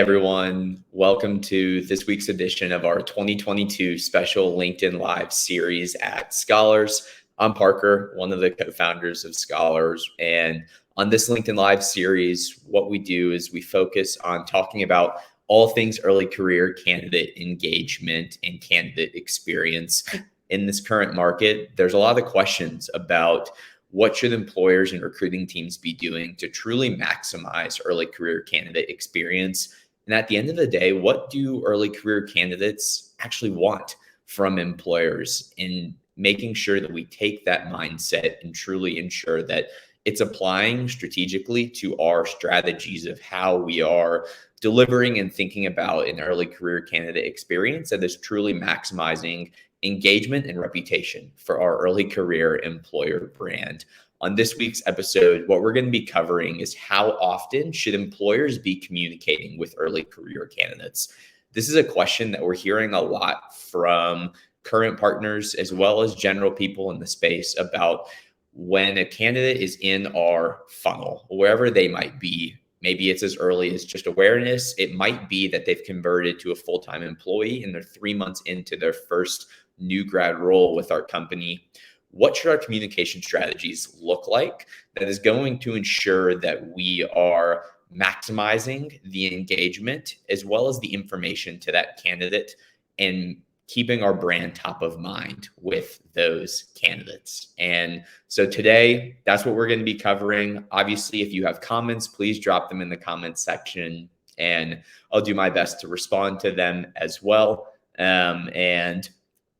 everyone. Welcome to this week's edition of our 2022 special LinkedIn Live series at Scholars. I'm Parker, one of the co-founders of Scholars. And on this LinkedIn Live series, what we do is we focus on talking about all things early career candidate engagement and candidate experience. In this current market, there's a lot of questions about what should employers and recruiting teams be doing to truly maximize early career candidate experience? And at the end of the day, what do early career candidates actually want from employers, in making sure that we take that mindset and truly ensure that it's applying strategically to our strategies of how we are delivering and thinking about an early career candidate experience that is truly maximizing engagement and reputation for our early career employer brand. On this week's episode, what we're going to be covering is how often should employers be communicating with early career candidates? This is a question that we're hearing a lot from current partners as well as general people in the space about when a candidate is in our funnel, wherever they might be. Maybe it's as early as just awareness. It might be that they've converted to a full-time employee and they're 3 months into their first new grad role with our company. What should our communication strategies look like that is going to ensure that we are maximizing the engagement as well as the information to that candidate and keeping our brand top of mind with those candidates? And so today, that's what we're going to be covering. Obviously, if you have comments, please drop them in the comments section and I'll do my best to respond to them as well. And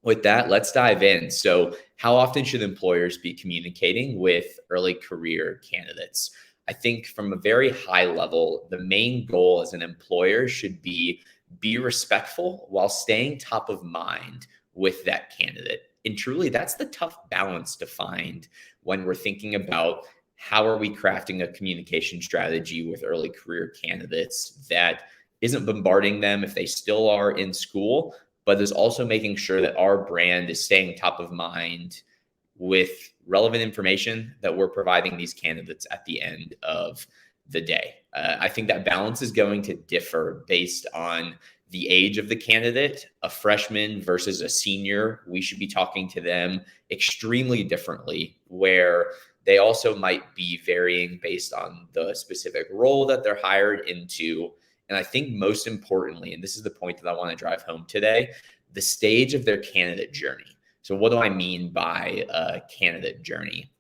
with that, let's dive in. So how often should employers be communicating with early career candidates? I think from a very high level, the main goal as an employer should be respectful while staying top of mind with that candidate. And truly, that's the tough balance to find when we're thinking about how are we crafting a communication strategy with early career candidates that isn't bombarding them if they still are in school, but is also making sure that our brand is staying top of mind with relevant information that we're providing these candidates at the end of the day. I think that balance is going to differ based on the age of the candidate. A freshman versus a senior, we should be talking to them extremely differently, where they also might be varying based on the specific role that they're hired into. And I think most importantly, and this is the point that I want to drive home today, the stage of their candidate journey. So what do I mean by a candidate journey?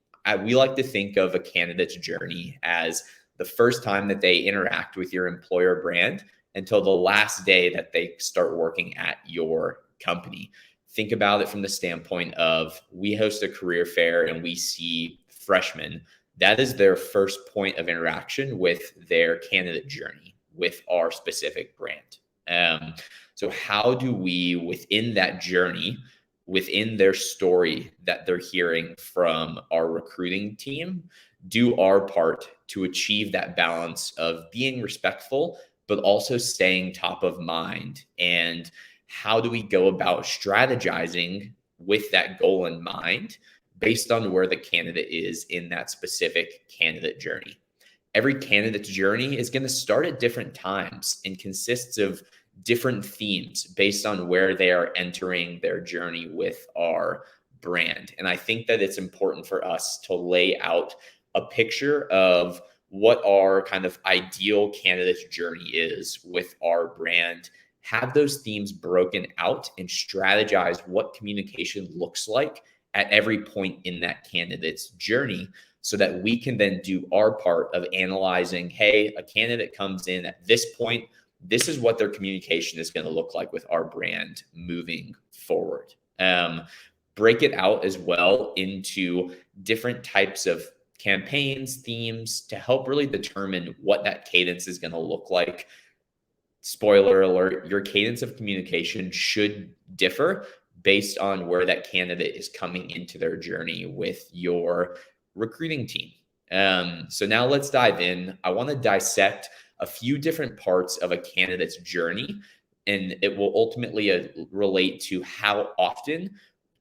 We like to think of a candidate's journey as the first time that they interact with your employer brand until the last day that they start working at your company. Think about it from the standpoint of, we host a career fair and we see freshmen. That is their first point of interaction with their candidate journey with our specific brand. So how do we, within that journey, within their story that they're hearing from our recruiting team, do our part to achieve that balance of being respectful, but also staying top of mind? And how do we go about strategizing with that goal in mind based on where the candidate is in that specific candidate journey? Every candidate's journey is going to start at different times and consists of different themes based on where they are entering their journey with our brand. And I think that it's important for us to lay out a picture of what our kind of ideal candidate's journey is with our brand, have those themes broken out, and strategize what communication looks like at every point in that candidate's journey, so that we can then do our part of analyzing, hey, a candidate comes in at this point, this is what their communication is going to look like with our brand moving forward. Break it out as well into different types of campaigns, themes, to help really determine what that cadence is going to look like. Spoiler alert, your cadence of communication should differ based on where that candidate is coming into their journey with your recruiting team. So now let's dive in. I want to dissect a few different parts of a candidate's journey, and it will ultimately relate to how often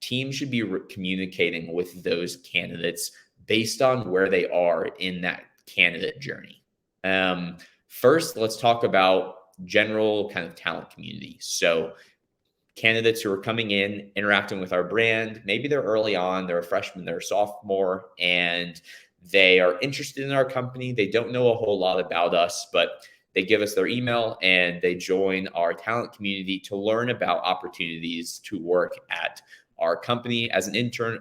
teams should be communicating with those candidates based on where they are in that candidate journey. First, let's talk about general kind of talent community. So candidates who are coming in, interacting with our brand, maybe they're early on, they're a freshman, they're a sophomore, and they are interested in our company. They don't know a whole lot about us, but they give us their email and they join our talent community to learn about opportunities to work at our company as an intern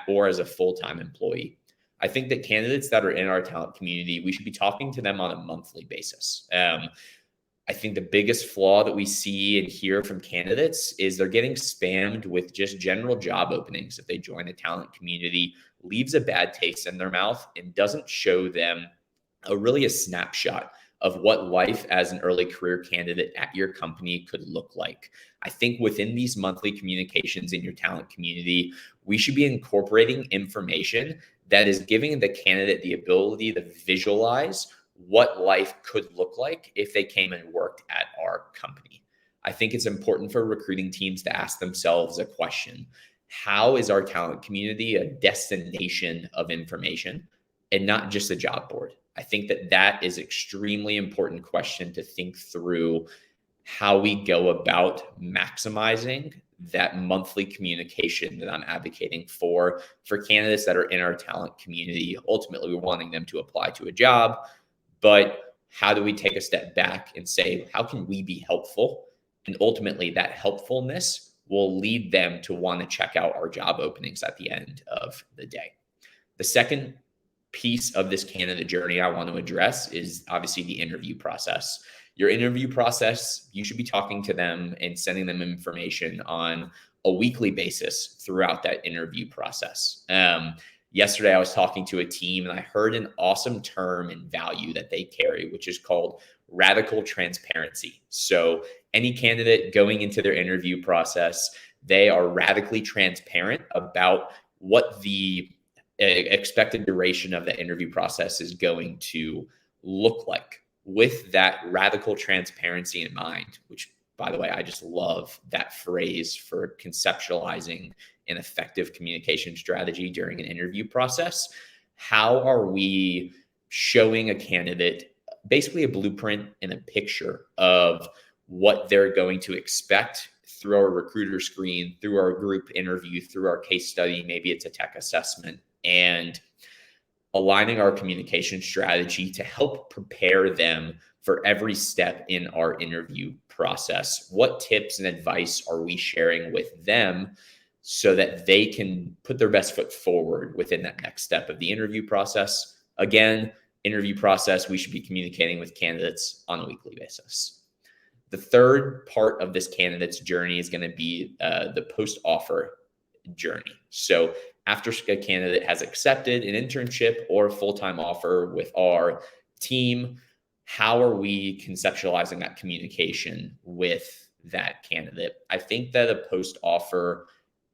or as a full-time employee. I think that candidates that are in our talent community, we should be talking to them on a monthly basis. I think the biggest flaw that we see and hear from candidates is they're getting spammed with just general job openings if they join a talent community, leaves a bad taste in their mouth, and doesn't show them a snapshot of what life as an early career candidate at your company could look like. I think within these monthly communications in your talent community, we should be incorporating information that is giving the candidate the ability to visualize what life could look like if they came and worked at our company. I think it's important for recruiting teams to ask themselves a question. How is our talent community a destination of information and not just a job board? I think that that is extremely important question to think through how we go about maximizing that monthly communication that I'm advocating for candidates that are in our talent community. Ultimately, we're wanting them to apply to a job, but how do we take a step back and say, how can we be helpful? And ultimately, that helpfulness will lead them to want to check out our job openings at the end of the day. The second piece of this candidate journey I want to address is obviously the interview process. Your interview process, you should be talking to them and sending them information on a weekly basis throughout that interview process. Yesterday, I was talking to a team and I heard an awesome term and value that they carry, which is called radical transparency. So any candidate going into their interview process, they are radically transparent about what the expected duration of the interview process is going to look like, with that radical transparency in mind, which, by the way, I just love that phrase for conceptualizing an effective communication strategy during an interview process. How are we showing a candidate basically a blueprint and a picture of what they're going to expect through our recruiter screen, through our group interview, through our case study, maybe it's a tech assessment, and aligning our communication strategy to help prepare them for every step in our interview process. What tips and advice are we sharing with them so that they can put their best foot forward within that next step of the interview process? Again, interview process, we should be communicating with candidates on a weekly basis. The third part of this candidate's journey is going to be the post-offer journey. So after a candidate has accepted an internship or a full-time offer with our team, how are we conceptualizing that communication with that candidate? I think that a post-offer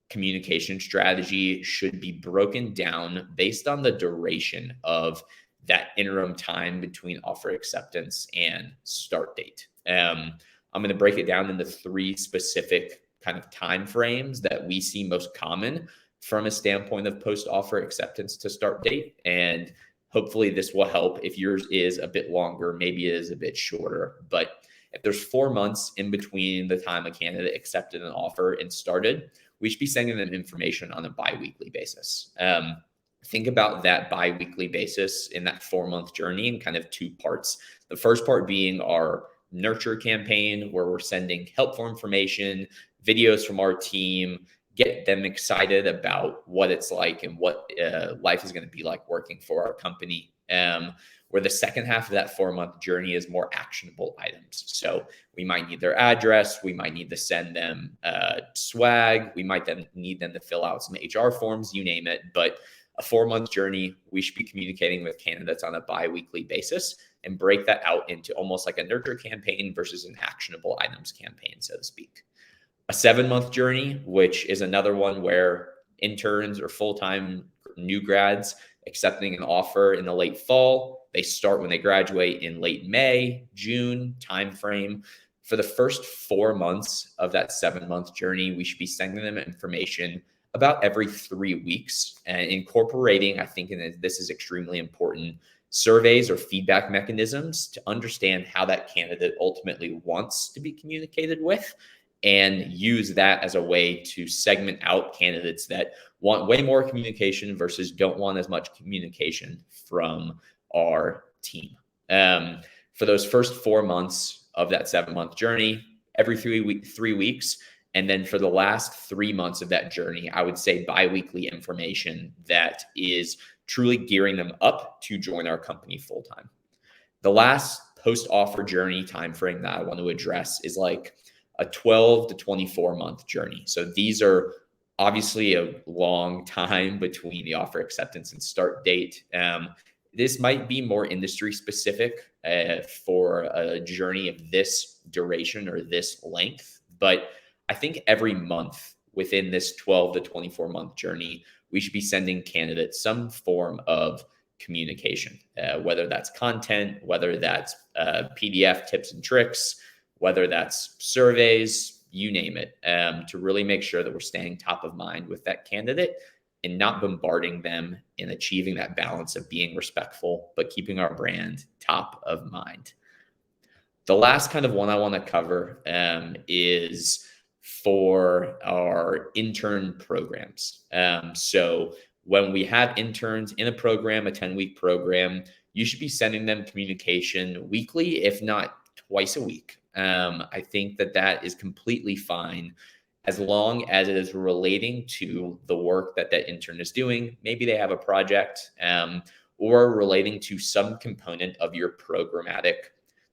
communication strategy should be broken down based on the duration of that interim time between offer acceptance and start date. I'm going to break it down into 3 specific kind of time frames that we see most common from a standpoint of post-offer acceptance to start date. And hopefully this will help. If yours is a bit longer, maybe it is a bit shorter. But if there's 4 months in between the time a candidate accepted an offer and started, we should be sending them information on a bi-weekly basis. Think about that bi-weekly basis in that 4-month journey in kind of 2 parts. The first part being our nurture campaign, where we're sending helpful information, videos from our team, get them excited about what it's like and what life is going to be like working for our company. Where the second half of that 4-month journey is more actionable items. So we might need their address. We might need to send them swag. We might then need them to fill out some HR forms, you name it. But a 4-month journey, we should be communicating with candidates on a bi-weekly basis and break that out into almost like a nurture campaign versus an actionable items campaign, so to speak. A 7-month journey, which is another one where interns or full-time new grads accepting an offer in the late fall, they start when they graduate in late May, June timeframe. For the first 4 months of that 7-month journey, we should be sending them information about every 3 weeks and incorporating, I think, and this is extremely important, surveys or feedback mechanisms to understand how that candidate ultimately wants to be communicated with, and use that as a way to segment out candidates that want way more communication versus don't want as much communication from our team. For those first 4 months of that 7-month journey, every 3 weeks. And then for the last 3 months of that journey, I would say biweekly information that is truly gearing them up to join our company full time. The last post-offer journey timeframe that I want to address is like a 12 to 24 month journey. So these are obviously a long time between the offer acceptance and start date. This might be more industry specific for a journey of this duration or this length, but I think every month within this 12 to 24 month journey, we should be sending candidates some form of communication, whether that's content, whether that's PDF tips and tricks, whether that's surveys, you name it, to really make sure that we're staying top of mind with that candidate and not bombarding them in achieving that balance of being respectful, but keeping our brand top of mind. The last kind of one I want to cover is for our intern programs. So when we have interns in a program, a 10-week program, you should be sending them communication weekly, if not twice a week. I think that is completely fine as long as it is relating to the work that intern is doing. Maybe they have a project or relating to some component of your programmatic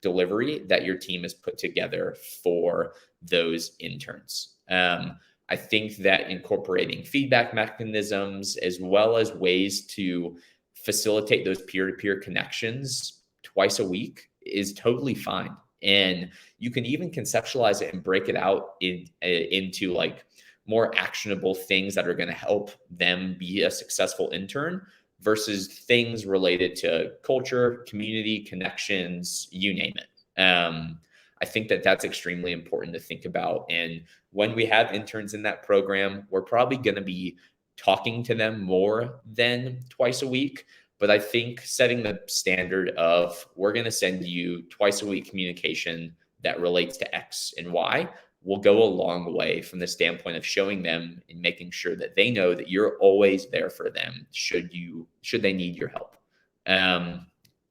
delivery that your team has put together for those interns. I think that incorporating feedback mechanisms as well as ways to facilitate those peer-to-peer connections twice a week is totally fine. And you can even conceptualize it and break it out into like more actionable things that are going to help them be a successful intern versus things related to culture, community, connections, you name it. I think that's extremely important to think about. And when we have interns in that program, we're probably going to be talking to them more than twice a week. But I think setting the standard of we're going to send you twice a week communication that relates to X and Y will go a long way from the standpoint of showing them and making sure that they know that you're always there for them should they need your help.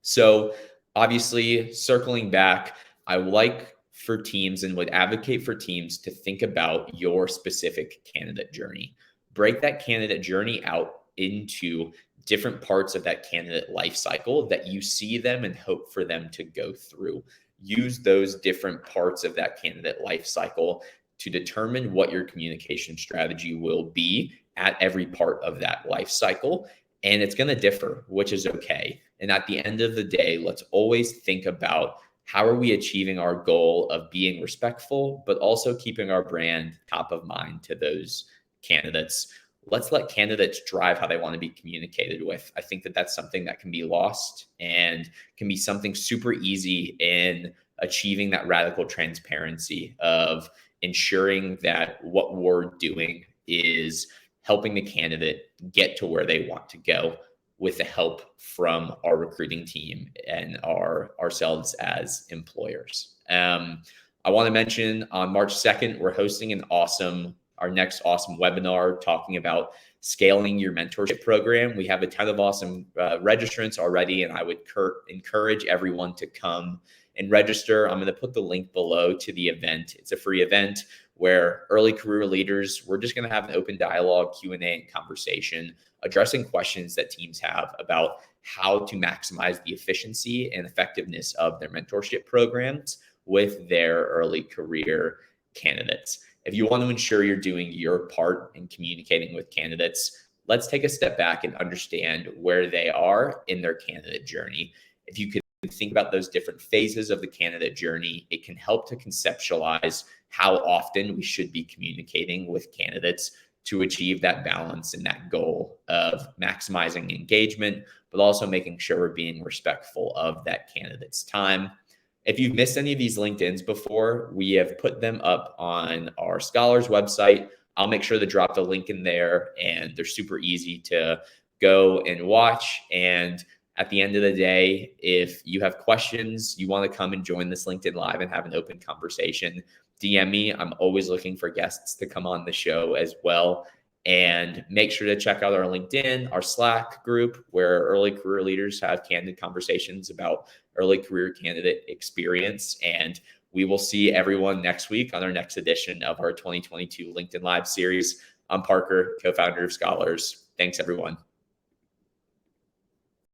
So obviously, circling back, I like for teams and would advocate for teams to think about your specific candidate journey. Break that candidate journey out into different parts of that candidate life cycle that you see them and hope for them to go through. Use those different parts of that candidate life cycle to determine what your communication strategy will be at every part of that life cycle. And it's going to differ, which is okay. And at the end of the day, let's always think about how are we achieving our goal of being respectful, but also keeping our brand top of mind to those candidates. Let's let candidates drive how they want to be communicated with. I think that's something that can be lost and can be something super easy in achieving that radical transparency of ensuring that what we're doing is helping the candidate get to where they want to go with the help from our recruiting team and ourselves as employers. I want to mention on March 2nd, we're hosting our next awesome webinar talking about scaling your mentorship program. We have a ton of awesome registrants already, and I would encourage everyone to come and register. I'm going to put the link below to the event. It's a free event where early career leaders, we're just going to have an open dialogue, Q&A, and conversation addressing questions that teams have about how to maximize the efficiency and effectiveness of their mentorship programs with their early career candidates. If you want to ensure you're doing your part in communicating with candidates, let's take a step back and understand where they are in their candidate journey. If you could think about those different phases of the candidate journey, it can help to conceptualize how often we should be communicating with candidates to achieve that balance and that goal of maximizing engagement, but also making sure we're being respectful of that candidate's time. If you've missed any of these LinkedIns before, we have put them up on our Scholars website. I'll make sure to drop the link in there, and they're super easy to go and watch. And at the end of the day, if you have questions, you want to come and join this LinkedIn Live and have an open conversation, DM me. I'm always looking for guests to come on the show as well. And make sure to check out our LinkedIn, our Slack group, where early career leaders have candid conversations about early career candidate experience. And we will see everyone next week on our next edition of our 2022 LinkedIn Live series. I'm Parker, co-founder of Scholars. Thanks, everyone.